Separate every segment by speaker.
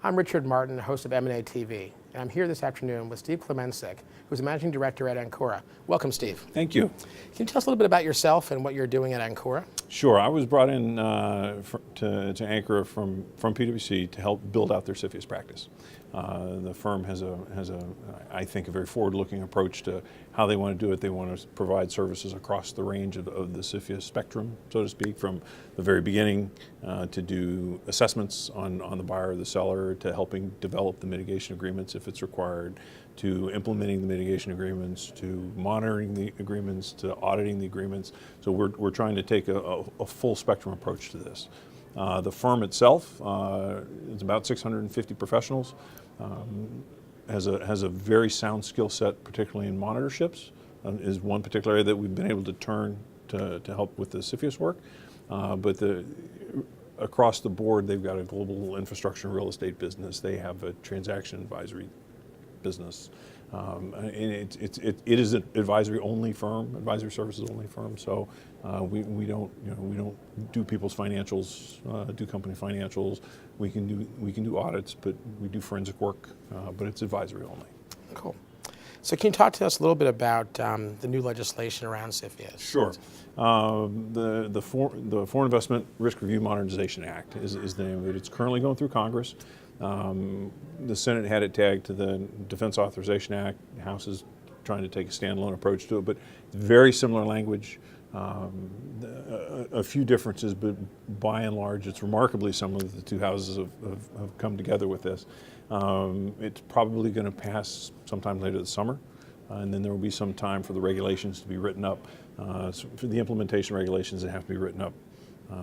Speaker 1: I'm Richard Martin, host of M&A TV, and I'm here this afternoon with Steve Klemencic, who's the managing director at Ankura. Welcome, Steve.
Speaker 2: Thank you.
Speaker 1: Can you tell us a little bit about yourself and what you're doing at Ankura?
Speaker 2: Sure. I was brought in to Ankura from PwC to help build out their CFIUS practice. The firm has I think, a very forward-looking approach to how they want to do it. They want to provide services across the range of the CFIUS spectrum, so to speak, from the very beginning to do assessments on the buyer or the seller, to helping develop the mitigation agreements if it's required, to implementing the mitigation agreements, to monitoring the agreements, to auditing the agreements. So we're trying to take a full spectrum approach to this. The firm itself is about 650 professionals, has a very sound skill set, particularly in monitorships, is one particular area that we've been able to turn to help with the CFIUS work. But across the board, they've got a global infrastructure and real estate business. They have a transaction advisory business. And it is an advisory services only firm. So we don't do people's financials, do company financials. We can do audits, but we do forensic work. But it's advisory only.
Speaker 1: Cool. So can you talk to us a little bit about the new legislation around CFIUS?
Speaker 2: Sure. The Foreign Investment Risk Review Modernization Act is the name of it. It's currently going through Congress. The Senate had it tagged to the Defense Authorization Act. The House is trying to take a standalone approach to it, but very similar language. A few differences, but by and large, it's remarkably similar that the two houses have come together with this. It's probably going to pass sometime later this summer, and then there will be some time for the regulations to be written up. So for the implementation regulations that have to be written up.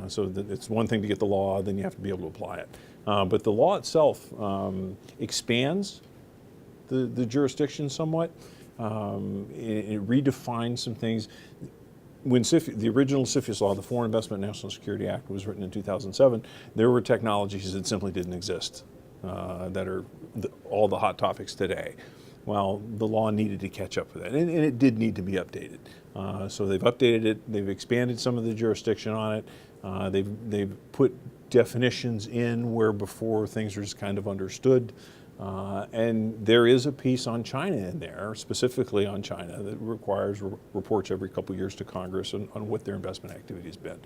Speaker 2: So that it's one thing to get the law, then you have to be able to apply it. But the law itself expands the jurisdiction somewhat. It redefines some things. When the original CFIUS law, the Foreign Investment National Security Act, was written in 2007, there were technologies that simply didn't exist that are all the hot topics today. Well, the law needed to catch up with that, and it did need to be updated. So they've updated it, they've expanded some of the jurisdiction on it, they've put definitions in where before things were just kind of understood. And there is a piece on China in there, specifically on China, that requires reports every couple of years to Congress on what their investment activity has been.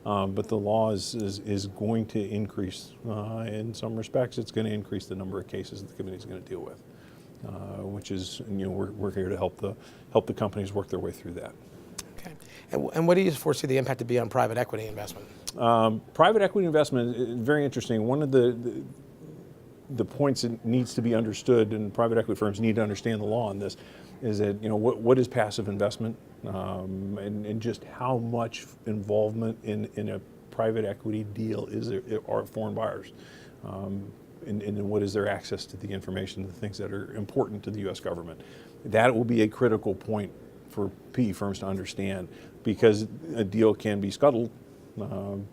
Speaker 2: But the law is going to increase, in some respects, it's going to increase the number of cases that the committee is going to deal with, which is, we're here to help the companies work their way through that.
Speaker 1: Okay. And what do you foresee the impact to be on private equity investment?
Speaker 2: Private equity investment is very interesting. One of the points that needs to be understood, and private equity firms need to understand the law on this, is that what is passive investment, and just how much involvement in a private equity deal are foreign buyers, and what is their access to the information, the things that are important to the U.S. government. That will be a critical point for PE firms to understand, because a deal can be scuttled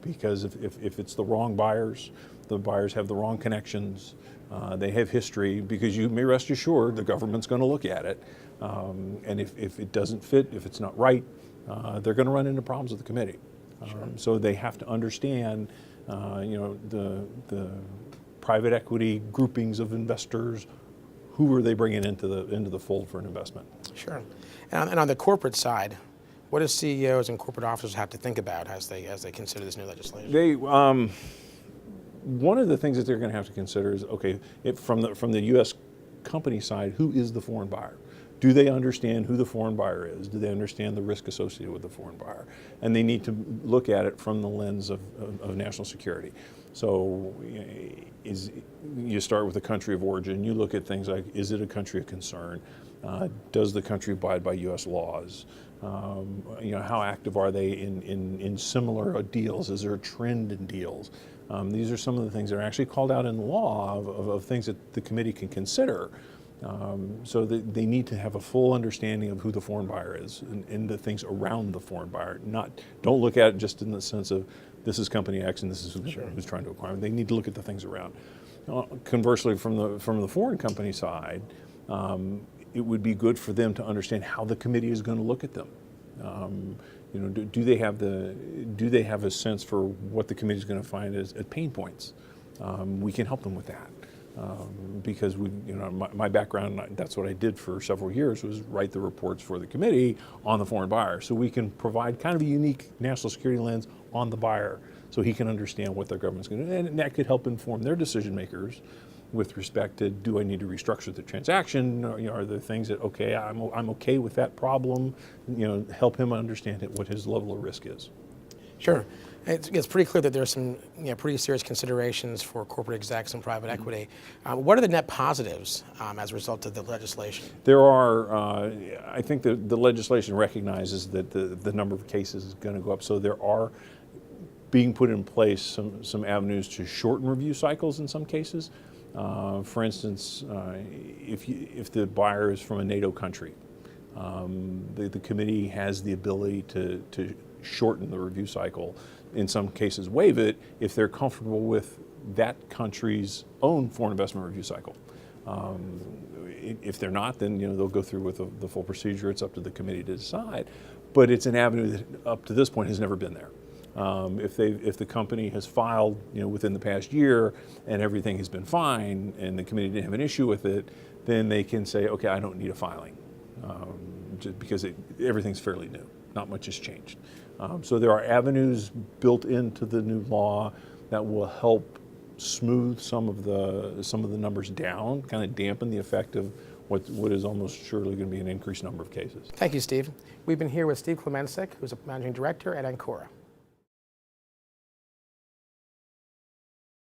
Speaker 2: because if it's the wrong buyers, the buyers have the wrong connections, they have history, because you may rest assured the government's going to look at it, and if it doesn't fit, if it's not right, they're going to run into problems with the committee. Sure. So they have to understand, the private equity groupings of investors. Who are they bringing into the fold for an investment? Sure.
Speaker 1: And on the corporate side, what do CEOs and corporate officers have to think about as they consider this new legislation?
Speaker 2: One of the things that they're going to have to consider is, okay, from the U.S. company side, who is the foreign buyer? Do they understand who the foreign buyer is? Do they understand the risk associated with the foreign buyer? And they need to look at it from the lens of national security. So you start with the country of origin. You look at things like, is it a country of concern? Does the country abide by U.S. laws? How active are they in similar deals? Is there a trend in deals? These are some of the things that are actually called out in the law of things that the committee can consider. So they need to have a full understanding of who the foreign buyer is and the things around the foreign buyer. Don't look at it just in the sense of this is company X and this is who's trying to acquire. They need to look at the things around. Conversely, from the foreign company side, it would be good for them to understand how the committee is going to look at them. Do they have a sense for what the committee is going to find as pain points? We can help them with that. Because my background, that's what I did for several years, was write the reports for the committee on the foreign buyer. So we can provide kind of a unique national security lens on the buyer, so he can understand what their government's going to do, and that could help inform their decision makers with respect to, do I need to restructure the transaction? Are there things that, okay, I'm okay with that problem? Help him understand what his level of risk is.
Speaker 1: Sure. It's pretty clear that there's some pretty serious considerations for corporate execs and private equity. What are the net positives as a result of the legislation?
Speaker 2: There are, I think the legislation recognizes that the number of cases is going to go up, so there are being put in place some avenues to shorten review cycles in some cases. For instance, if the buyer is from a NATO country, the committee has the ability to shorten the review cycle, in some cases waive it, if they're comfortable with that country's own foreign investment review cycle. If they're not, then they'll go through with the full procedure. It's up to the committee to decide. But it's an avenue that up to this point has never been there. If the company has filed within the past year and everything has been fine and the committee didn't have an issue with it, then they can say, okay, I don't need a filing, just because everything's fairly new. Not much has changed. So there are avenues built into the new law that will help smooth some of the numbers down, kind of dampen the effect of what is almost surely going to be an increased number of cases.
Speaker 1: Thank you, Steve. We've been here with Steve Klemencic, who's a managing director at Ankura.